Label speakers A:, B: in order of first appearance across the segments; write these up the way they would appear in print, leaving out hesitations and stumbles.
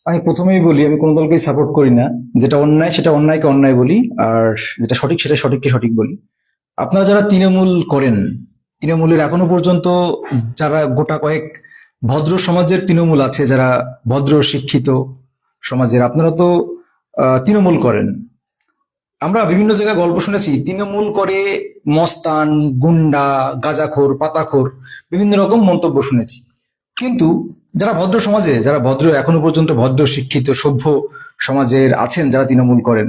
A: আমি প্রথমেই বলি, আমি কোনো দলকেই সাপোর্ট করি না। যেটা অন্যায় সেটা অন্যায়কে অন্যায় বলি, আর যেটা সঠিক সেটা সঠিককে সঠিক বলি। আপনারা যারা তৃণমূল করেন, তৃণমূলের এখনো পর্যন্ত যারা গোটা কয়েক ভদ্র সমাজের তৃণমূল আছে, যারা ভদ্র শিক্ষিত সমাজের, আপনারা তো তৃণমূল করেন। আমরা বিভিন্ন জায়গায় গল্প শুনেছি তৃণমূল করে মস্তান, গুন্ডা, গাঁজাখোর, পাতাখোর, বিভিন্ন রকম মন্তব্য শুনেছি। কিন্তু যারা ভদ্র সমাজে, যারা ভদ্র এখনো পর্যন্ত ভদ্র শিক্ষিত সভ্য সমাজের আছেন, যারা তৃণমূল করেন,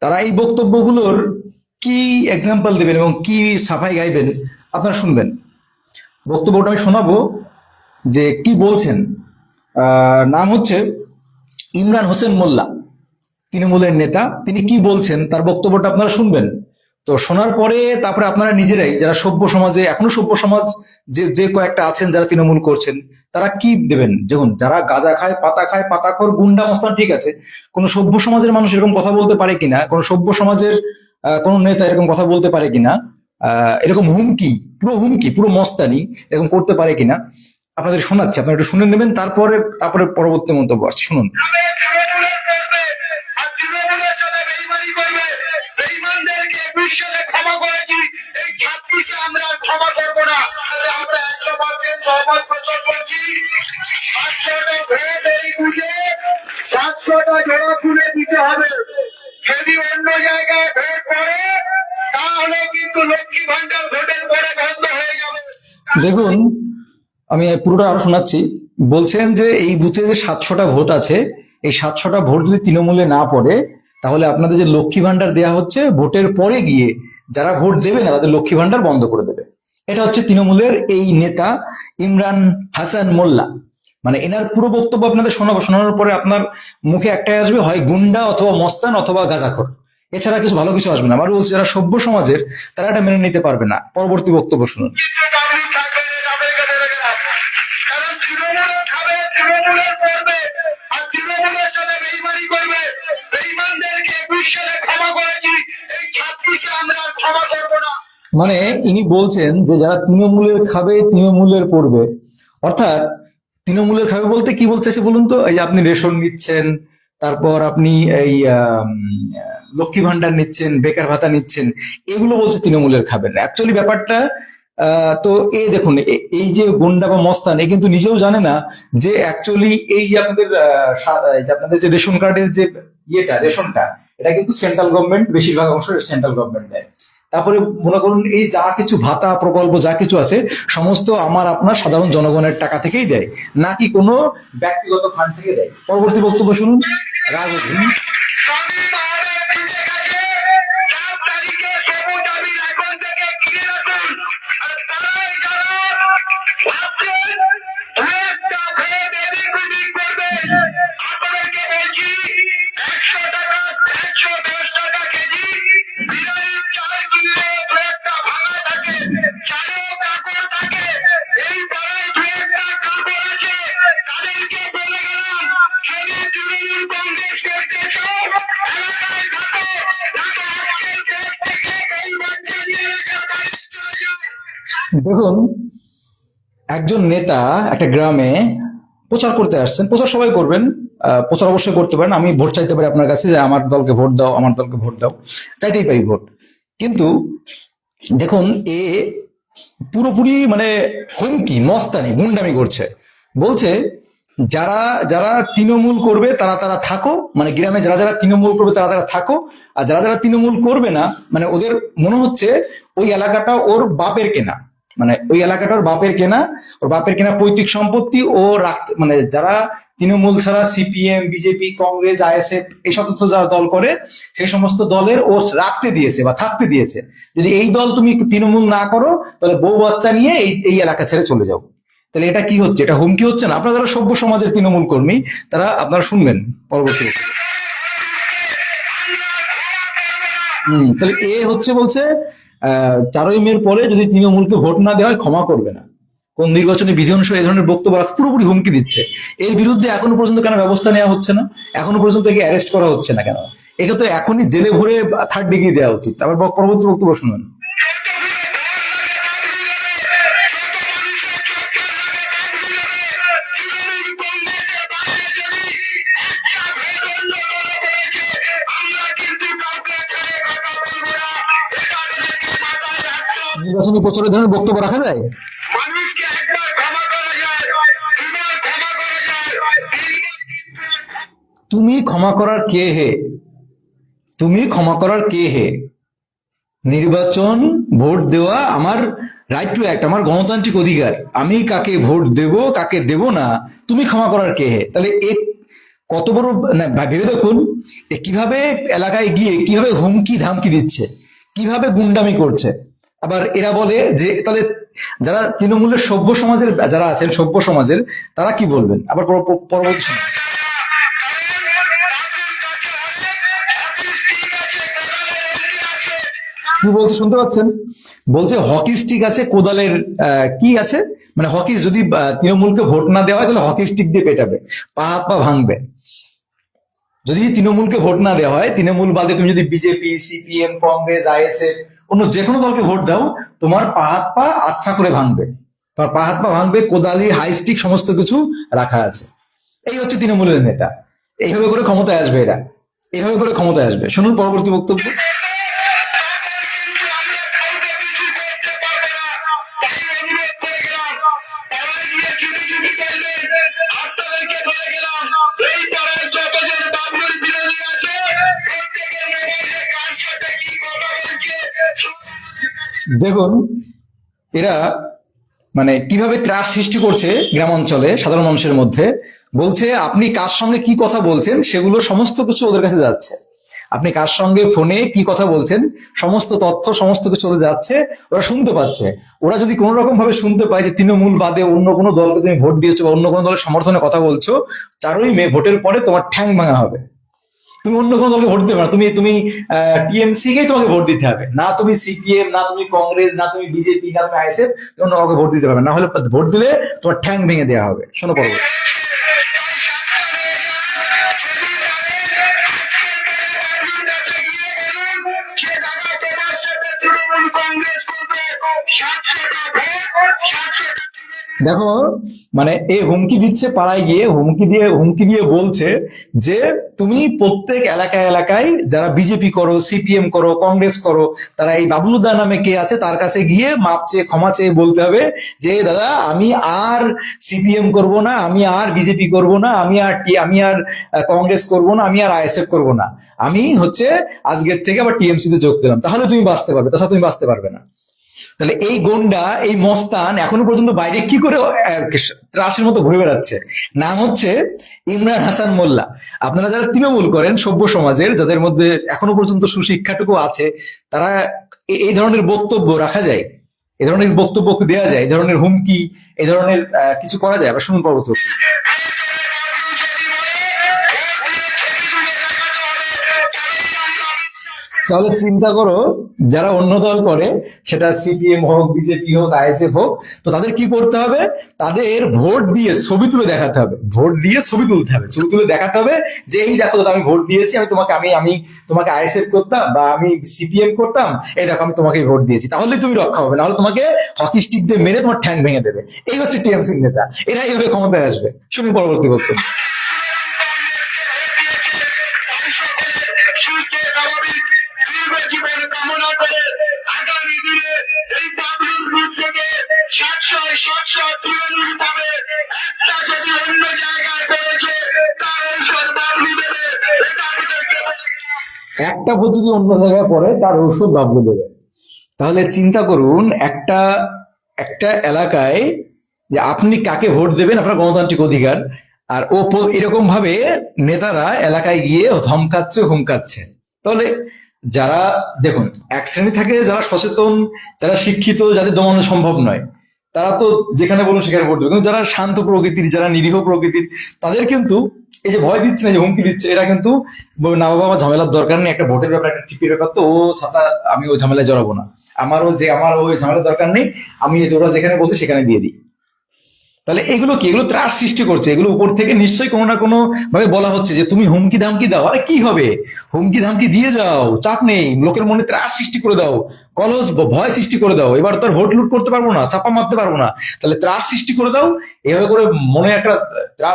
A: তারা এই বক্তব্যগুলোর কি এক্সাম্পল দেবেন এবং কি সাফাই গাইবেন আপনারা শুনবেন। বক্তব্যটা আমি শোনাবো যে কি বলছেন। নাম হচ্ছে ইমরান হোসেন মোল্লা, তৃণমূলের নেতা। তিনি কি বলছেন তার বক্তব্যটা আপনারা শুনবেন। তো শোনার পরে তারপরে আপনারা নিজেরাই, যারা সভ্য সমাজে এখনো সভ্য সমাজ যে যে কয়েকটা আছেন যারা তৃণমূল করছেন, তারা কি দেবেন। দেখুন, যারা গাঁজা খায়, পাতাখোর, গুন্ডা মস্তান, ঠিক আছে, কোন সভ্য সমাজের মানুষ এরকম কথা বলতে পারে কিনা, কোন সভ্য সমাজের কোন নেতা এরকম কথা বলতে পারে কিনা, এরকম হুমকি, পুরো মস্তানি এরকম করতে পারে কিনা আপনাদের শোনাচ্ছি। আপনারা একটু শুনে নেবেন, তারপরে তারপরে পরবর্তী মন্তব্য আসছে, শুনুন। ক্ষমা করেছি, এই 26-এ আমরা ক্ষমা করবো না। আমরা 100% সহমত পোষণ করছি। 700টা ভোট এই বুঝে 700টা জোড়া তুলে দিতে হবে। যদি অন্য জায়গায় ভোট পড়ে তাহলে কিন্তু লক্ষ্মী ভান্ডার ভোটের পরে বন্ধ হয়ে যাবে। দেখুন, আমি পুরোটা আরো শোনাচ্ছি। বলছেন যে এই বুথে যে 700টা ভোট আছে, এই 700টা ভোট যদি তৃণমূলে না পড়ে, তাহলে আপনাদের যে লক্ষ্মী ভান্ডার দেওয়া হচ্ছে, ভোটের পরে গিয়ে যারা ভোট দেবে না তাদের লক্ষ্মী ভান্ডার বন্ধ করে দেবে। এটা হচ্ছে তৃণমূলের এই নেতা ইমরান হাসান মোল্লা। মানে এনার পুরো বক্তব্য আপনাদের শোনাবো, শোনানোর পরে আপনার মুখে একটাই আসবে, হয় গুন্ডা অথবা মস্তান অথবা গাঁজাখোর, এছাড়া কিছু ভালো কিছু আসবে না। আমার বলছি যারা সভ্য সমাজের, তারা এটা মেনে নিতে পারবে না। পরবর্তী বক্তব্য শুনুন। মানে ইনি বলছেন যে যারা তৃণমূলের খাবে তৃণমূলের পড়বে। অর্থাৎ তৃণমূলের খাবে বলতে কি বলতেছে বলুন তো? এই যে আপনি রেশন নিচ্ছেন, তারপর আপনি এই লক্ষ্মী ভান্ডার নিচ্ছেন, বেকার ভাতা নিচ্ছেন, এগুলো বলছে তৃণমূলের খাবেন। অ্যাকচুয়ালি ব্যাপারটা তো এই দেখুন, এই যে গুন্ডা বা মস্তান, এ কিন্তু নিজেও জানে না যে অ্যাকচুয়ালি এই যে আপনাদের এই যে আপনাদের যে রেশন কার্ডের যে রেশনটা, এটা কিন্তু সেন্ট্রাল গভর্নমেন্ট, বেশিরভাগ অংশ সেন্ট্রাল গভর্নমেন্ট দেয়। তারপরে মনে করুন এই যা কিছু ভাতা প্রকল্প যা কিছু আছে, সমস্ত আমার আপনার সাধারণ জনগণের টাকা থেকেই দেয়, নাকি কোনো ব্যক্তিগত ফান্ড থেকে দেয়। পরবর্তী বক্তব্য শুনুন। রাজনীতি দেখুন, একজন নেতা একটা গ্রামে প্রচার করতে আসছেন। প্রচার সবাই করবেন, প্রচার অবশ্যই করতে পারেন। আমি ভোট চাইতে পারি আপনার কাছে যে আমার দলকে ভোট দাও, আমার দলকে ভোট দাও, চাইতেই পারি ভোট। কিন্তু দেখুন, এ পুরোপুরি মানে হুমকি, মস্তানি, গুন্ডামি করছে। বলছে যারা যারা তৃণমূল করবে তারা তারা থাকো, মানে গ্রামে যারা যারা তৃণমূল করবে তারা তারা থাকো, আর যারা যারা তৃণমূল করবে না, মানে ওদের মনে হচ্ছে ওই এলাকাটা ওর বাপের কেনা, মানে ওই এলাকাটা ওর বাপের কেনা, ওর বাপের কেনা পৈতৃক সম্পত্তি ও রাখতে, মানে যারা তৃণমূল ছাড়া সিপিএম, বিজেপি, কংগ্রেস, আইএসএফ এই সমস্ত যারা দল করে, সেই সমস্ত দলের ও রাখতে দিয়েছে বা থাকতে দিয়েছে। যদি এই দল তুমি তৃণমূল না করো, তাহলে বউ বাচ্চা নিয়ে এই এই এলাকা ছেড়ে চলে যাও। তাহলে এটা কি হচ্ছে? এটা হুমকি হচ্ছে না? আপনারা যারা সভ্য সমাজের তৃণমূল কর্মী, তারা আপনারা শুনবেন পরবর্তী। তাহলে এ হচ্ছে বলছে 4ই মের পরে যদি তৃণমূলকে ভোট না দেওয়া হয় ক্ষমা করবে না। কোন নির্বাচনী বিধি অনুসারে এই ধরনের বক্তব্য পুরোপুরি হুমকি দিচ্ছে। এর বিরুদ্ধে এখনো পর্যন্ত কেন ব্যবস্থা নেওয়া হচ্ছে না? এখনো পর্যন্ত একে অ্যারেস্ট করা হচ্ছে না কেন? একে তো এখনই জেলে ভরে 3rd ডিগ্রি দেওয়া উচিত। তারপর পরবর্তী বক্তব্য শুনুন। নির্বাচনী প্রচারে ধরনের বক্তব্য রাখা যায়?
B: মানুষকে একবার ক্ষমা করা যায়, দুবার ক্ষমা করা যায়,
A: তুমি ক্ষমা করার কে হে? তুমি ক্ষমা করার কে হে? নির্বাচন, ভোট দেওয়া আমার রাইট টু অ্যাক্ট, আমার গণতান্ত্রিক অধিকার। আমি কাকে ভোট দেব কাকে দেব না তুমি ক্ষমা করার কে হে? তাহলে এ কত বড়, না ভেবে দেখুন এ কিভাবে এলাকায় গিয়ে কিভাবে হুমকি ধামকি দিচ্ছে, কিভাবে গুন্ডামি করছে। আবার এরা বলে যে তাহলে যারা তৃণমূলের সভ্য সমাজের যারা আছেন, সভ্য সমাজের তারা কি বলবেন আবার পরবর্তী সময়? কি বলছে শুনতে পাচ্ছেন? বলছে হকি স্টিক আছে, কোদালের কি আছে, মানে হকি যদি তৃণমূলকে ভোট না দেওয়া হয় তাহলে হকি স্টিক দিয়ে পেটাবে, পা হাত পা ভাঙবে। যদি তৃণমূলকে ভোট না দেওয়া হয়, তৃণমূল বাদে তুমি যদি বিজেপি, সিপিএম, কংগ্রেস, আইএসএফ অন্য যে কোনো দলকে ভোট দাও, তোমার পা হাত পা আচ্ছা করে ভাঙবে, তোমার পা হাত পা ভাঙবে, কোদালি হাই স্টিক সমস্ত কিছু রাখা আছে। এই হচ্ছে তৃণমূলের নেতা, এইভাবে করে ক্ষমতায় আসবে এরা, এইভাবে করে ক্ষমতায় আসবে। শুনুন পরবর্তী বক্তব্য। দেখুন এরা মানে কিভাবে ত্রাস সৃষ্টি করছে গ্রাম অঞ্চলে সাধারণ মানুষের মধ্যে। বলছে আপনি কার সঙ্গে কি কথা বলছেন সেগুলো সমস্ত কিছু ওদের কাছে যাচ্ছে, আপনি কার সঙ্গে ফোনে কি কথা বলছেন সমস্ত তথ্য সমস্ত কিছু ওদের যাচ্ছে, ওরা শুনতে পাচ্ছে। ওরা যদি কোনো রকম ভাবে শুনতে পায় যে তৃণমূল বাদে অন্য কোনো দলকে তুমি ভোট দিয়েছো বা অন্য কোনো দলের সমর্থনে কথা বলছো, 4ই মে ভোটের পরে তোমার ঠ্যাং ভাঙা হবে। তুমি অন্য কোনো দলকে ভোট দেবে না, তুমি তুমি টিএমসি কেই তোমাকে ভোট দিতে হবে, না তুমি সিপিএম, না তুমি কংগ্রেস, না তুমি বিজেপি, না তুমি আইএসএফ, তুমি অন্য কাউকে ভোট দিতে পারবে না, হলে ভোট দিলে তোমার ঠ্যাং ভেঙে দেওয়া হবে। শোনো পরবর্তী। দেখো মানে এ হুমকি দিচ্ছে পাড়ায় গিয়ে, হুমকি দিয়ে বলছে যে তুমি প্রত্যেক এলাকায় এলাকায় যারা বিজেপি করো, সিপিএম করো, কংগ্রেস করো, তারা এই বাবলুদা নামে কে আছে তার কাছে গিয়ে মাপ চেয়ে ক্ষমা চেয়ে বলতে হবে যে দাদা আমি আর সিপিএম করব না, আমি আর বিজেপি করব না, আমি আর কংগ্রেস করব না, আমি আর আইএসএফ করব না, আমি হচ্ছে আজকের থেকে আবার টিএমসি তে যোগ দিলাম, তাহলে তুমি বাঁচতে পারবে, তাছাড়া তুমি বাঁচতে পারবে না। তাহলে এই গন্ডা, এই মস্তান এখনো পর্যন্ত বাইরে কি করে ত্রাসের মতো ঘুরে বেড়াচ্ছে, নাম হচ্ছে ইমরান হাসান মোল্লা। আপনারা যারা তৃণমূল করেন সভ্য সমাজের, যাদের মধ্যে এখনো পর্যন্ত সুশিক্ষাটুকু আছে, তারা এই ধরনের বক্তব্য রাখা যায়, এই ধরনের বক্তব্য দেওয়া যায়, এই ধরনের হুমকি, এই ধরনের কিছু করা যায়। আবার শুনুন পরবর্তী। তাহলে চিন্তা করো যারা অন্য দল করে, সেটা সিপিএম হোক, বিজেপি হোক, আইএসএফ হোক, তো তাদের কি করতে হবে? তাদের ভোট দিয়ে ছবি তুলে দেখাতে হবে, ভোট দিয়ে ছবি তুলতে হবে, ছবি তুলে দেখাতে হবে যে এই দেখো আমি ভোট দিয়েছি, আমি তোমাকে আমি তোমাকে আইএসএফ করতাম বা আমি সিপিএম করতাম, এই দেখো আমি তোমাকে ভোট দিয়েছি, তাহলে তুমি রক্ষা হবে, নাহলে তোমাকে হকি স্টিক দিয়ে মেরে তোমার ঠ্যাং ভেঙে দেবে। এই হচ্ছে টিএমসি নেতা, এরা এইভাবে ক্ষমতায় আসবে। শুনুন পরবর্তী বক্তব্য। একটা ভোট যদি অন্য জায়গায় পড়ে তার ঔষধ বাবলু দেবে। তাহলে চিন্তা করুন একটা একটা এলাকায় যে আপনি কাকে ভোট দেবেন আপনার গণতান্ত্রিক অধিকার, আর ও এরকম ভাবে নেতারা এলাকায় গিয়ে ধমকাচ্ছে হুমকাচ্ছে। তাহলে যারা দেখুন এক শ্রেণী থাকে যারা সচেতন, যারা শিক্ষিত, যাদের দমানো সম্ভব নয়, তারা তো যেখানে বলুন সেখানে ভোট দেবে। কিন্তু যারা শান্ত প্রকৃতির, যারা নিরীহ প্রকৃতির, তাদের কিন্তু এই যে ভয় দিচ্ছে না, যে হুমকি দিচ্ছে, এরা কিন্তু না বাবা আমার ঝামেলার দরকার নেই, একটা ভোটের ব্যাপার, একটা টিপির ব্যাপার, তো ও ছাতা আমি ওই ঝামেলায় জড়াবো না, আমার ওই ঝামেলার দরকার নেই, আমি ওরা যেখানে বলছে সেখানে দিয়ে দিই। তাহলে এগুলো কি? এগুলো ত্রাস সৃষ্টি করছে, এগুলো উপর থেকে নিশ্চয়ই কোনো না কোনো ভাবে বলা হচ্ছে যে তুমি হুমকি ধামকি দাও। আরে কি হবে, হুমকি ধামকি দিয়ে যাও, চাপ নেই, লোকের মনে ত্রাস সৃষ্টি করে দাও, কলস ভয় সৃষ্টি করে দাও, এবার তোর ভোট লুট করতে পারবো না, চাপা মারতে পারবো না, তাহলে ত্রাস সৃষ্টি করে দাও, এভাবে করে মনে একটা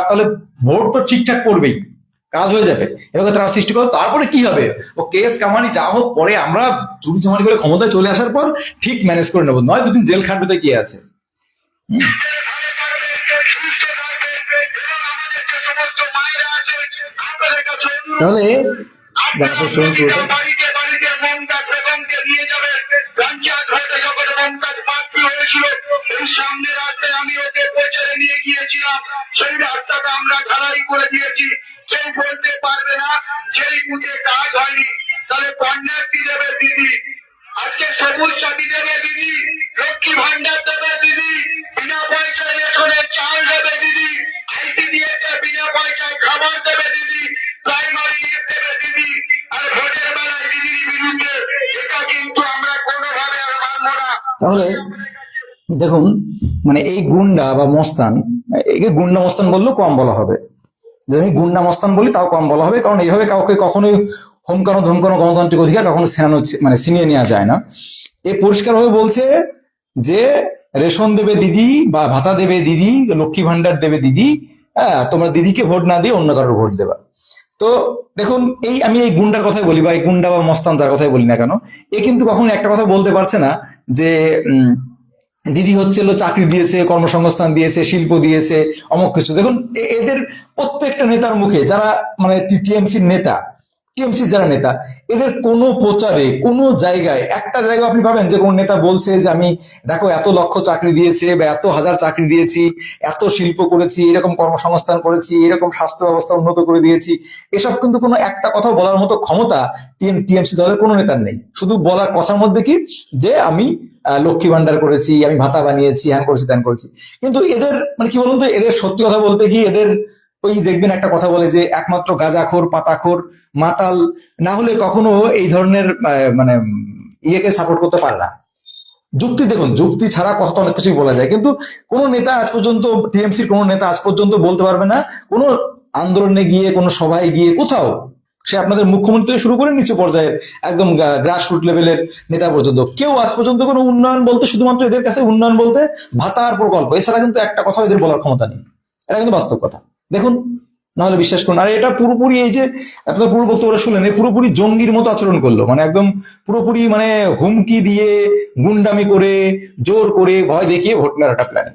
A: তাহলে ভোট তো ঠিকঠাক করবেই, কাজ হয়ে যাবে, এভাবে তারা সৃষ্টি করে। তারপরে কি হবে, ও কেস কামানি যা হোক, পরে আমরা চুরি চামারি করে ক্ষমতায় চলে আসার পর ঠিক ম্যানেজ করে নেবো, নয় দুদিন জেল খাটবে কি আছে। তাহলে শুনুন পুরোটা।
B: বাড়িতে বাড়িতে মমতাজ বেগমকে নিয়ে যাবে। পঞ্চায়েত ভোটে যখন মমতাজ প্রার্থী হয়েছিল, এই সামনে রাস্তায় আমি ওকে প্রচারে নিয়ে গিয়েছিলাম, সেই রাস্তাটা আমরা ঢালাই করে দিয়েছি। কেউ বলতে পারবে না সেই বুথে কাজ হয়নি। তাহলে কন্যাশ্রী দেবে দিদি, আজকে সবুজ সাথী দেবে দিদি, লক্ষ্মী ভান্ডার দেবে দিদি, বিনা পয়সায় রেশনের চাল দেবে দিদি, ICDS বিনা পয়সায় খাবার দেবে দিদি, প্রাইমারি দেবে দিদি। আর ভোটের বেলায় দিদির বিরুদ্ধে, এটা কিন্তু আমরা কোনোভাবে আর মানব না।
A: তাহলে দেখুন, মানে এই গুন্ডা বা মস্তান, একে গুন্ডা মস্তান বললেও কম বলা হবে। যদি আমি গুন্ডা মস্তান বলি তাও কম বলা হবে, কারণ এইভাবে কাউকে কখনোই হোমকানো ধমকানো গণতান্ত্রিক অধিকার কখনো ছিনিয়ে নেওয়া যায় না। এ পরিষ্কারভাবে বলছে যে রেশন দেবে দিদি, বা ভাতা দেবে দিদি, লক্ষ্মী ভান্ডার দেবে দিদি, হ্যাঁ, তোমরা দিদিকে ভোট না দিয়ে অন্য কারোর ভোট দেবা। তো দেখুন, আমি এই গুন্ডার কথাই বলি, বা এই গুন্ডা বা মস্তান যার কথাই বলি না কেন, এ কিন্তু কখনো একটা কথা বলতে পারছে না যে দিদি হচ্ছে চাকরি দিয়েছে, কর্মসংস্থান দিয়েছে, শিল্প দিয়েছে, অমুক কিছু। দেখুন, এদের প্রত্যেকটা নেতার মুখে, যারা মানে টিএমসির নেতা, টিএমসির যারা নেতা, এদের কোনো প্রচারে কোনো জায়গায় একটা জায়গা আপনি পাবেন যে কোন নেতা বলছে যে আমি দেখো এত লক্ষ চাকরি দিয়েছে, বা এত হাজার চাকরি দিয়েছি, এত শিল্প করেছি, এরকম কর্মসংস্থান করেছি, এরকম স্বাস্থ্য ব্যবস্থা উন্নত করে দিয়েছি। এসব কিন্তু কোনো একটা কথা বলার মতো ক্ষমতা টিএমসি দলের কোনো নেতার নেই। শুধু বলার কথার মধ্যে কি যে আমি লক্ষ্মী ভান্ডার করেছি, আমি ভাতা বানিয়েছি, হ্যান করেছি, ত্যান করেছি। কিন্তু এদের মানে কি বলুন তো, এদের সত্যি কথা বলতে কি, এদের ওই দেখবেন একটা কথা বলে যে একমাত্র গাঁজাখোর, পাতাখোর, মাতাল না হলে কখনো এই ধরনের মানে ইয়েকে সাপোর্ট করতে পারে না। যুক্তি দেখুন, যুক্তি ছাড়া কথা তো অনেক কিছুই বলা যায়, কিন্তু কোন নেতা আজ পর্যন্ত, টিএমসির কোন নেতা আজ পর্যন্ত বলতে পারবে না কোনো আন্দোলনে গিয়ে, কোনো সভায় গিয়ে, কোথাও, সে আপনাদের মুখ্যমন্ত্রী থেকে শুরু করে নিচু পর্যায়ের একদম গ্রাসরুট লেভেলের নেতা পর্যন্ত, কেউ আজ পর্যন্ত কোনো উন্নয়ন বলতে, শুধুমাত্র এদের কাছে উন্নয়ন বলতে ভাতা আর প্রকল্প, এছাড়া কিন্তু একটা কথা এদের বলার ক্ষমতা নেই। এটা কিন্তু বাস্তব কথা, দেখুন, নাহলে বিশ্বাস করুন। আর এটা পুরোপুরি, এই যে আপনার পুরো বক্তব্য শুনলেন, পুরোপুরি জঙ্গির মতো আচরণ করলো, মানে একদম পুরোপুরি মানে হুমকি দিয়ে, গুন্ডামি করে, জোর করে, ভয় দেখিয়ে ভোট নেওয়ার একটা প্ল্যান।